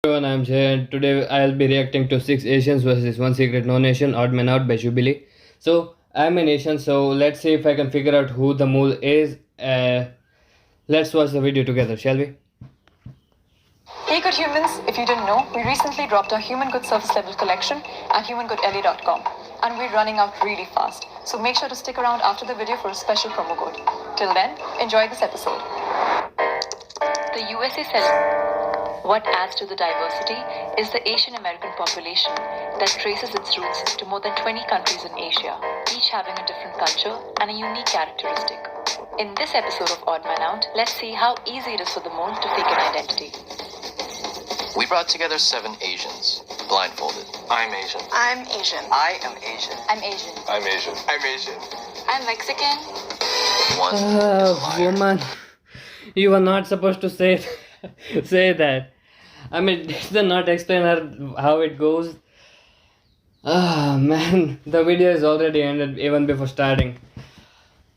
Everyone, I'm Jay, and today I'll be reacting to 6 Asians versus 1 Secret No Nation, Odd Man Out by Jubilee. So, I'm an Asian, so let's see if I can figure out who the mole is. Let's watch the video together, shall we? Hey good humans, if you didn't know, we recently dropped our human good service level collection at humangoodla.com and we're running out really fast. So make sure to stick around after the video for a special promo code. Till then, enjoy this episode. The USA says what adds to the diversity is the Asian American population that traces its roots to more than 20 countries in Asia, each having a different culture and a unique characteristic. In this episode of Odd Man Out, let's see how easy it is for the mole to fake an identity. We brought together 7 Asians, blindfolded. I'm Asian. I'm Asian. I am Asian. I'm Asian. I'm Asian. I'm Asian. I'm Mexican. One is liar. Woman, you were not supposed to say say that. I mean, did they not explain how it goes? Ah, man, the video is already ended even before starting.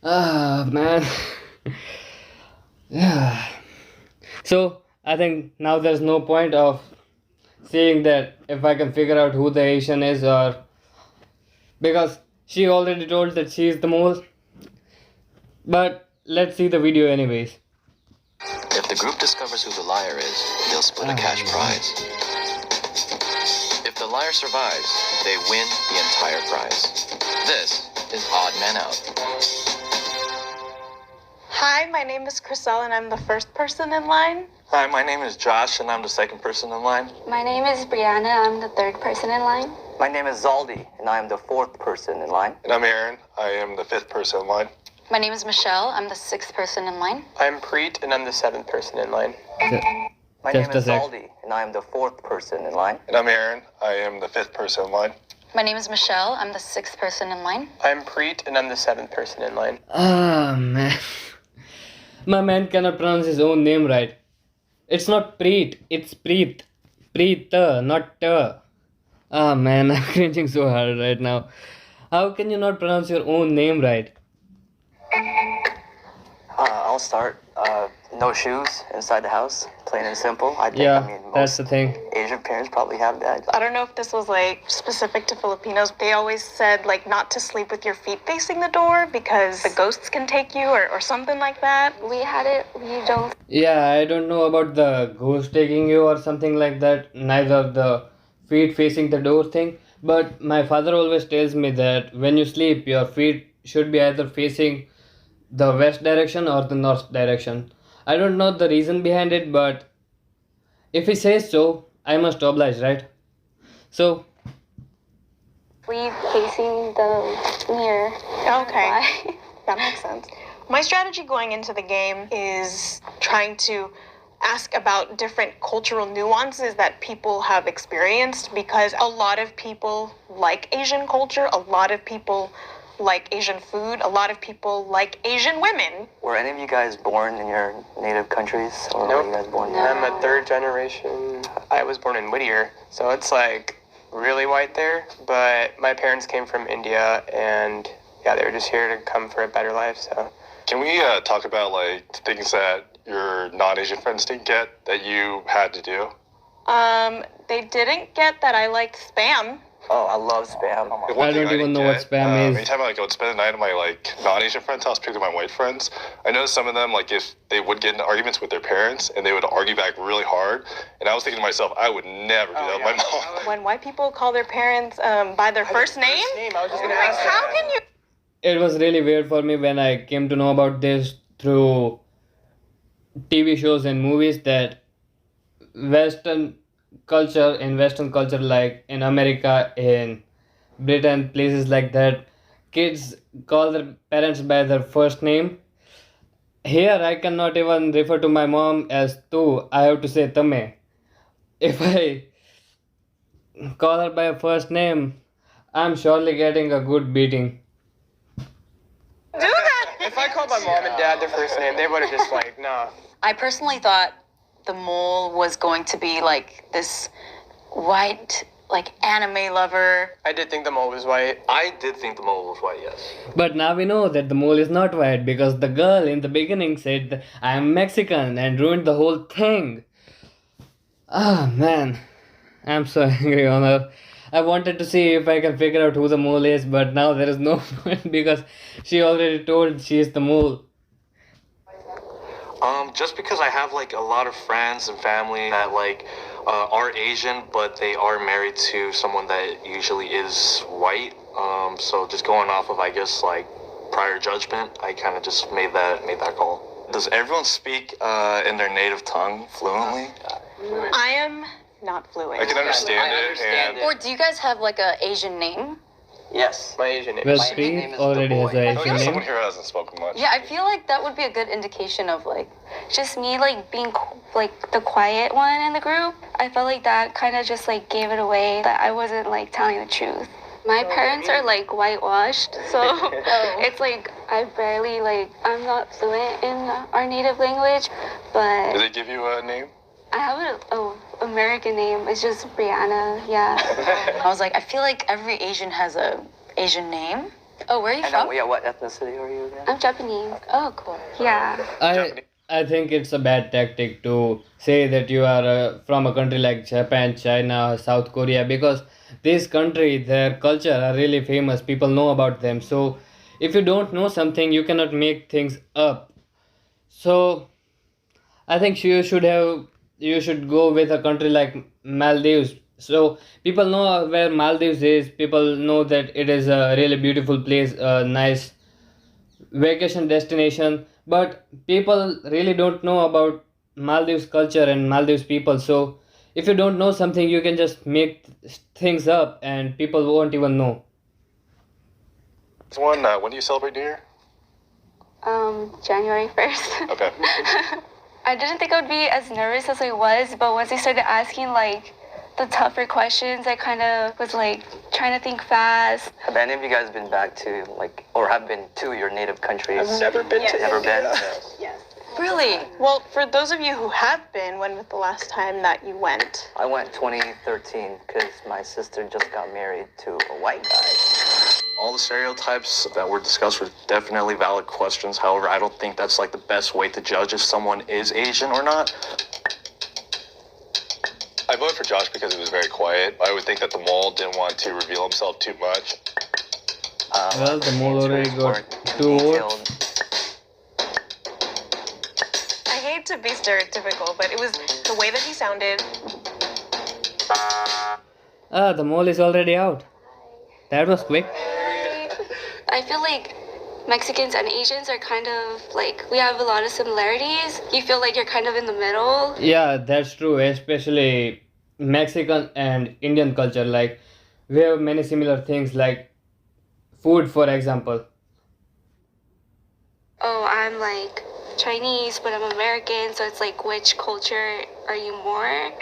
Ah, man. Yeah. So, I think now there's no point of seeing that if I can figure out who the Asian is, or because she already told that she is the mole. But let's see the video anyways. If the group discovers who the liar is, they'll split a cash prize. If the liar survives, they win the entire prize. This is Odd Man Out. Hi, my name is Chriselle and I'm the first person in line. Hi, my name is Josh, and I'm the second person in line. My name is Brianna. I'm the third person in line. My name is Zaldi, and I am the 4th person in line. And I'm Aaron. I am the 5th person in line. My name is Michelle. I'm the 6th person in line. I'm Preet, and I'm the 7th person in line. My Just name is a sec. Zaldi, and I am the 4th person in line. And I'm Aaron. I am the 5th person in line. My name is Michelle. I'm the 6th person in line. I'm Preet, and I'm the 7th person in line. Ah, man. My man cannot pronounce his own name right. It's not Preet, it's Preet. Preeta, not Ta. Ah, man, I'm cringing so hard right now. How can you not pronounce your own name right? I'll start. No shoes inside the house, plain and simple. I think, Yeah, most that's the thing. Asian parents probably have that. I don't know if this was like specific to Filipinos. They always said like not to sleep with your feet facing the door because the ghosts can take you or something like that. We had it. We don't. Yeah, I don't know about the ghost taking you or something like that, neither the feet facing the door thing, but my father always tells me that when you sleep, your feet should be either facing the west direction or the north direction. I don't know the reason behind it, but if he says so, I must oblige, right? So, Sleep facing the mirror. Okay, Why? that makes sense. My strategy going into the game is trying to ask about different cultural nuances that people have experienced because a lot of people like Asian culture, a lot of people like Asian food, a lot of people like Asian women. Were any of you guys born in your native countries? Or were you guys born there? I'm a 3rd generation. I was born in Whittier, so it's like really white there. But my parents came from India, and yeah, they were just here to come for a better life. So Can we talk about like things that your non-Asian friends didn't get that you had to do? They didn't get that I liked Spam. Oh, I love Spam. Like, one I thing don't even didn't know what get, Spam is. Anytime I go and spend the night at my like non-Asian friend's house, particularly my white friends, I noticed some of them like if they would get into arguments with their parents and they would argue back really hard, and I was thinking to myself, I would never do that with my mom. When white people call their parents by their first name, I was just gonna like, ask how that. can you? it was really weird for me when I came to know about this through TV shows and movies that Western Western culture, like in America, in Britain, places like that, kids call their parents by their first name. Here, I cannot even refer to my mom as tu. I have to say tame. If I call her by her first name, I'm surely getting a good beating. Do that. If I called my mom and dad their first name, they would have just like, nah. I personally thought the mole was going to be like this white, like anime lover. I did think the mole was white. I did think the mole was white, yes. But now we know that the mole is not white because the girl in the beginning said, I am Mexican, and ruined the whole thing. Ah, man. I'm so angry on her. I wanted to see if I can figure out who the mole is, but now there is no point because she already told she is the mole. Just because I have like a lot of friends and family that like are Asian, but they are married to someone that usually is white. So just going off of I guess like prior judgment, I kind of just made that call. Does everyone speak in their native tongue fluently? I am not fluent. I can understand it, and Or do you guys have like a Asian name? Yes. My Asian name. Well, My nickname Steve is already the has boy. a I Asian think someone name. here hasn't spoken much. Yeah, I feel like that would be a good indication of like just me like being like the quiet one in the group. I felt like that kind of just like gave it away that I wasn't like telling the truth. My parents are like whitewashed, so it's like I barely like I'm not fluent in our native language, Did but they give you a name? I have an American name. It's just Brianna. Yeah. I was like, I feel like every Asian has a Asian name. Oh, where are you I know. from? Yeah. What ethnicity are you again? I'm Japanese. Oh, cool. Yeah. I think it's a bad tactic to say that you are from a country like Japan, China, South Korea because these countries, their culture are really famous. People know about them. So if you don't know something, you cannot make things up. So I think you should go with a country like Maldives. So people know where Maldives is. People know that it is a really beautiful place, a nice vacation destination, but people really don't know about Maldives culture and Maldives people. So if you don't know something, you can just make things up and people won't even know. When do you celebrate New Year? January 1st. Okay. I didn't think I would be as nervous as I was, but once I started asking like the tougher questions, I kind of was like trying to think fast. Have any of you guys been back to like, or have been to your native countries? I've never been to Never been. India. Really? Well, for those of you who have been, when was the last time that you went? I went 2013 because my sister just got married to a white guy. All the stereotypes that were discussed were definitely valid questions. However, I don't think that's like the best way to judge if someone is Asian or not. I voted for Josh because he was very quiet. I would think that the mole didn't want to reveal himself too much. Well, the mole already answers got weren't 2 detailed. votes. I hate to be stereotypical, but it was the way that he sounded. Ah, the mole is already out. That was quick. I feel like Mexicans and Asians are kind of like we have a lot of similarities. You feel like you're kind of in the middle. Yeah, that's true, especially Mexican and Indian culture. Like, we have many similar things, like food, for example. Oh, I'm like Chinese, but I'm American, so it's like which culture are you more?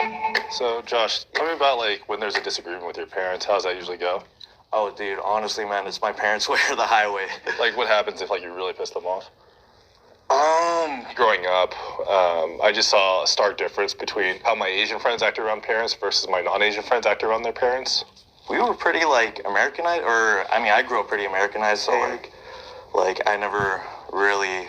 So, Josh, tell me about like when there's a disagreement with your parents. How does that usually go? Oh, dude, honestly, man, it's my parents' way or the highway. Like, what happens if like you really piss them off? Growing up, I just saw a stark difference between how my Asian friends act around parents versus my non-Asian friends act around their parents. We were pretty like Americanized, or I mean, I grew up pretty Americanized, so like I never really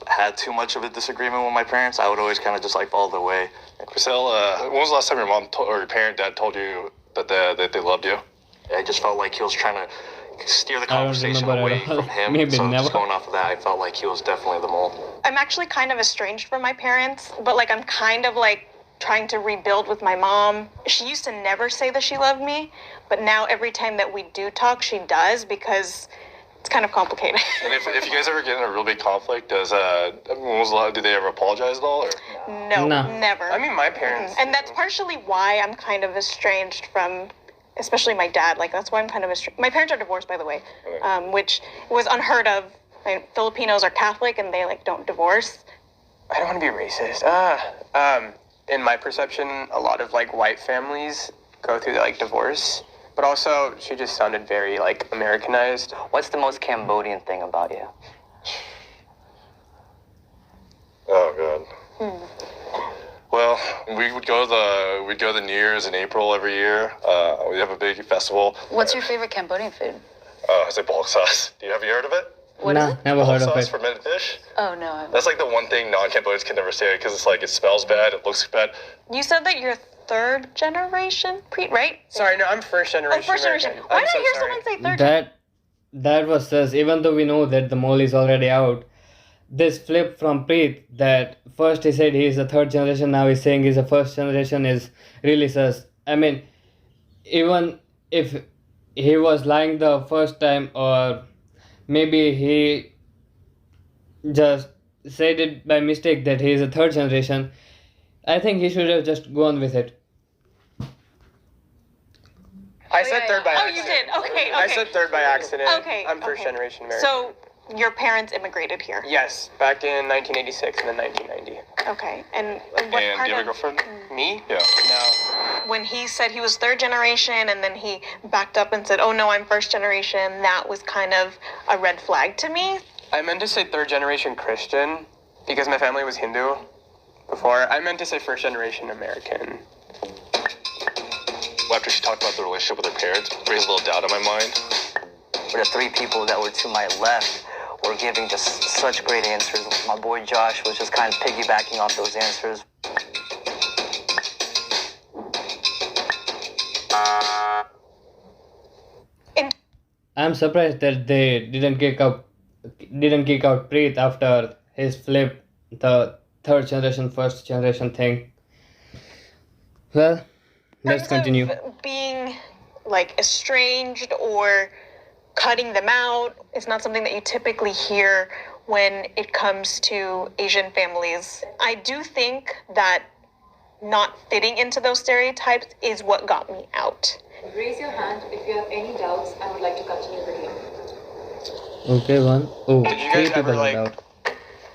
had too much of a disagreement with my parents. I would always kind of just like follow their way. Chriselle, when was the last time your or your dad told you that they loved you? I just felt like he was trying to steer the I don't conversation remember away at all. from him. Maybe so never. just going off of that, I felt like he was definitely the mole. I'm actually kind of estranged from my parents, but like I'm kind of like trying to rebuild with my mom. She used to never say that she loved me, but now every time that we do talk, she does because it's kind of complicated. And if you guys ever get in a real big conflict, did they ever apologize at all? Or? No, No. never. I mean, my parents. And that's partially why I'm kind of estranged from, especially my dad. Like, that's why I'm kind of estranged. My parents are divorced, by the way, which was unheard of. Filipinos are Catholic and they, like, don't divorce. I don't want to be racist. In my perception, a lot of like white families go through like divorce, but also she just sounded very like Americanized. What's the most Cambodian thing about you? Oh god. Well, we'd go to the New Year's in April every year. We have a big festival. What's your favorite Cambodian food? It's like bulk sauce. Have you heard of it? What is Nah, it? never heard of sauce it. fermented fish. Oh no. I That's like the one thing non-Cambodians can never say because it's like it smells bad, it looks bad. You said that you're third generation, right? Sorry, no, I'm first generation. Oh, first generation. American. Why I'm did so I hear sorry. someone say third? That was sus. Even though we know that the mole is already out, this flip from Preet that first he said he is a third generation, now he's saying he's a first generation is really sus. I mean, even if he was lying the first time, or maybe he just said it by mistake that he is a third generation, I think he should have just gone with it. I said third by Oh, you accident. did. Okay. I said third by accident. Okay. I'm first okay. generation American. So your parents immigrated here. Yes, back in 1986 and then 1990. Okay. And what And do you part have a of girlfriend? Me? Yeah. No. when he said he was third generation and then he backed up and said, "Oh no, I'm first generation," that was kind of a red flag to me. I meant to say third generation Christian because my family was Hindu before. I meant to say first generation American. After she talked about the relationship with her parents, it raised a little doubt in my mind. But the three people that were to my left were giving just such great answers. My boy Josh was just kind of piggybacking off those answers. I'm surprised that they didn't kick out Preet after his flip, the third generation, first generation thing. Well, let's In terms continue. of being like estranged or cutting them out is not something that you typically hear when it comes to Asian families. I do think that not fitting into those stereotypes is what got me out. Raise your hand if you have any doubts. I would like to continue the game. Okay, one. Oh, Did you three guys ever people are like out.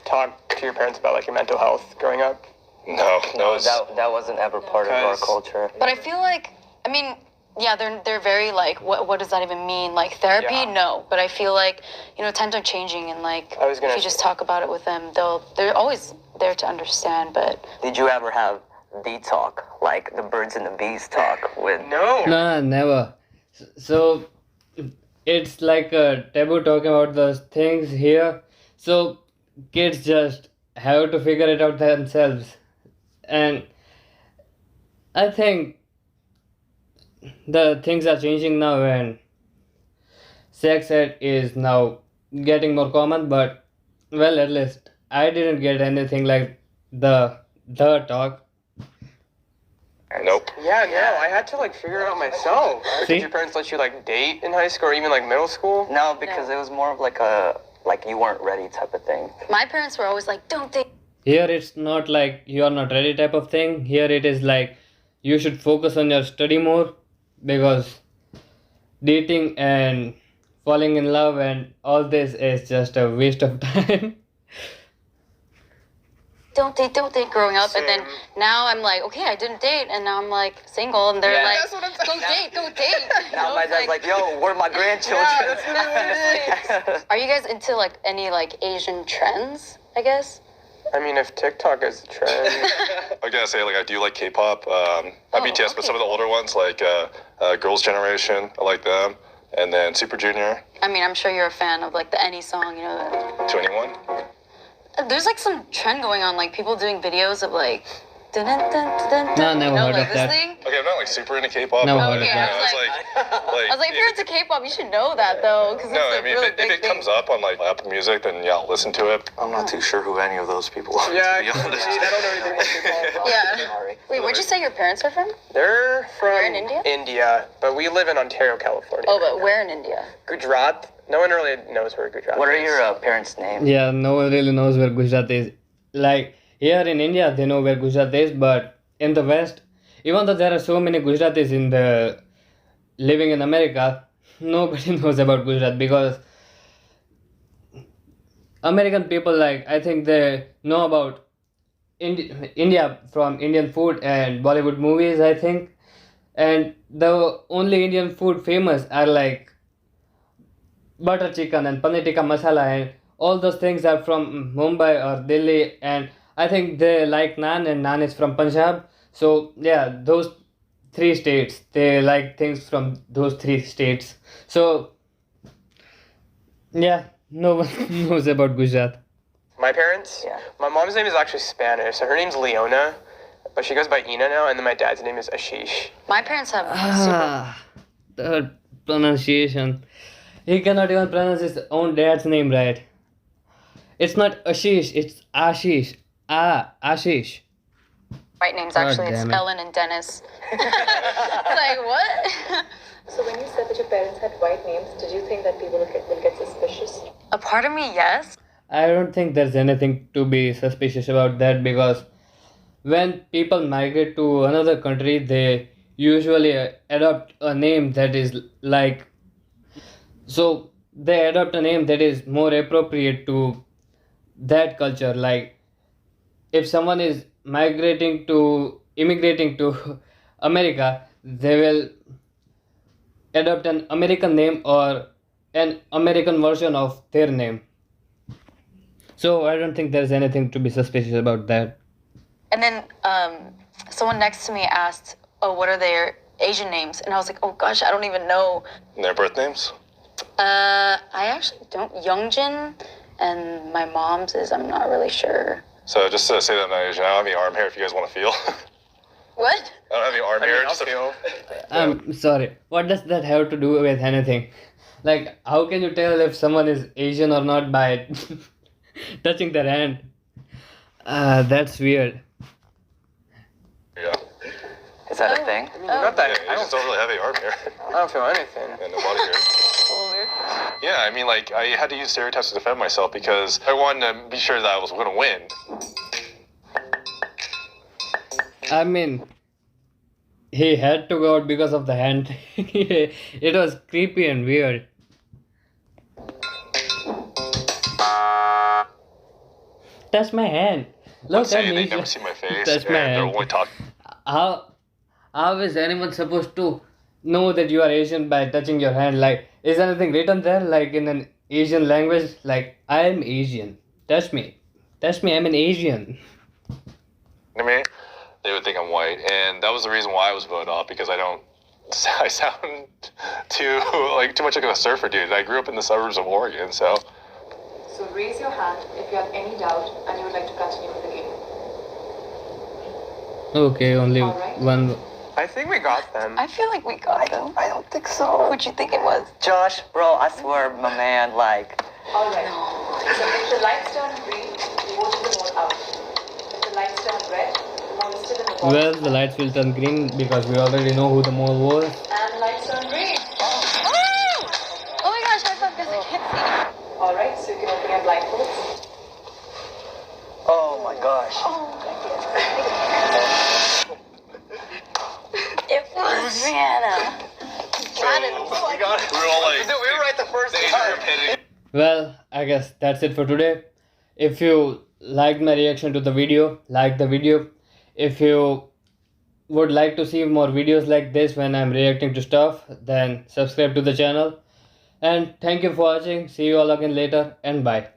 talk to your parents about like your mental health growing up? No, No, it's, that wasn't ever part of our Because- culture. But I feel like, I mean, yeah, they're very like, what does that even mean? Like therapy? Yeah. No. But I feel like, times are changing, and like I was if gonna you just talk about it with them, they're always there to understand. But Did you ever have bee talk, like the birds and the bees talk with? No. Nah, never. So it's like a taboo talking about those things here. So kids just have to figure it out themselves. And I think the things are changing now, and sex ed is now getting more common, but well, at least I didn't get anything like the talk. nope. Yeah, no, I had to like figure it out myself. See? Did your parents let you like date in high school or even like middle school? No, because it was more of like you weren't ready type of thing. my parents were always like, don't date. Here it's not like you are not ready type of thing. Here it is like you should focus on your study more, because dating and falling in love and all this is just a waste of time. Don't date growing up, and then Same. now I'm like, okay, I didn't date, and now I'm like single, and they're Yeah. like, That's what I'm saying. go date. Now my It's dad's like, yo, where are my grandchildren? Yeah, that's literally what are you guys into like any like Asian trends? I guess. I mean, if TikTok is a trend, I gotta say, like, I do like K-pop. Not Oh, BTS, but okay. some of the older ones, like Girls' Generation. I like them. And then Super Junior, I mean, I'm sure you're a fan of like the any song, To Anyone. There's like some trend going on, like people doing videos of like, dun dun dun dun No, dun, never heard like of this that. thing. Okay, I'm not like super into K-pop. Never but, heard of Okay, that. I was I I was like, if you're into K-pop, you should know that though, because no, it's I a mean, really if big it thing. comes up on like Apple Music, then yeah, I'll listen to it. I'm not too sure who any of those people are. yeah, to be honest. I don't know anything about K-pop. Yeah. Sorry. Wait, where'd you say your parents are from? They're from They're in India? India, but we live in Ontario, California. Oh, but where in India? Gujarat. No one really knows where Gujarat What are is. your parents' names? Yeah, no one really knows where Gujarat is. Like here in India, they know where Gujarat is, but in the West, even though there are so many Gujaratis living in America, nobody knows about Gujarat, because American people, like, I think they know about India from Indian food and Bollywood movies, I think. And the only Indian food famous are like butter chicken and paneer tikka masala, and all those things are from Mumbai or Delhi, and I think they like naan, and naan is from Punjab. So yeah, those three states, they like things from those three states. So yeah, No one knows about Gujarat. My parents? Yeah. My mom's name is actually Spanish, so her name's Leona, but she goes by Ina now, and then my dad's name is Ashish. My parents have The pronunciation. He cannot even pronounce his own dad's name right. It's not Ashish, it's Ashish. Ashish. white names. God Actually, it's damn it. Ellen and Dennis. Like what? So when you said that your parents had white names, did you think that people will get suspicious? A part of me, yes. I don't think there's anything to be suspicious about that because when people migrate to another country, they usually adopt a name that is like. So they adopt a name that is more appropriate to that culture. Like if someone is immigrating to America, they will adopt an American name or an American version of their name. So I don't think there's anything to be suspicious about that. And then someone next to me asked, "Oh, what are their Asian names?" And I was like, "Oh gosh, I don't even know." And their birth names? I actually don't. Youngjin, and my mom's is I'm not really sure. So just to say that I'm not Asian, I don't have any arm hair if you guys want to feel. What? I don't have any arm I mean, hair. I'll Just feel. I'm sorry. What does that have to do with anything? Like, how can you tell if someone is Asian or not by touching their hand? That's weird. Yeah. Is that a thing? I mean, not that. Yeah, Asians don't really have any arm hair. I don't feel anything. And no body hair. Yeah, I mean, like, I had to use stereotypes to defend myself because I wanted to be sure that I was going to win. I mean, he had to go out because of the hand. It was creepy and weird. Touch my hand. Look Say at they me. never see my face, Touch and my they're hand. only talking. How is anyone supposed to know that you are Asian by touching your hand? Like, is anything written there, like in an Asian language? Like, I am Asian. Touch me. Touch me, I'm an Asian. To me, they would think I'm white, and that was the reason why I was voted off because I sound too much like a surfer dude. I grew up in the suburbs of Oregon, so. So raise your hand if you have any doubt and you would like to continue with the game. Okay, only Alright. one. I think we got them. I feel like we got them. I don't think so. Who'd you think it was? Josh, bro, I swear, my man, like, Alright. So if the lights turn green, you go to the mode out. If the lights turn red, the mode is still in the bottom. Well, the lights will turn green because we already know who the mole was. And the lights turn green. Oh my gosh, I thought because I can't see. Alright, so you can open your blindfolds. oh my gosh. It was Rihanna. We got it. We were all like. We were right the first the Asian time. group hitting. Well, I guess that's it for today. If you liked my reaction to the video, like the video. If you would like to see more videos like this when I'm reacting to stuff, then subscribe to the channel. And thank you for watching. See you all again later and bye.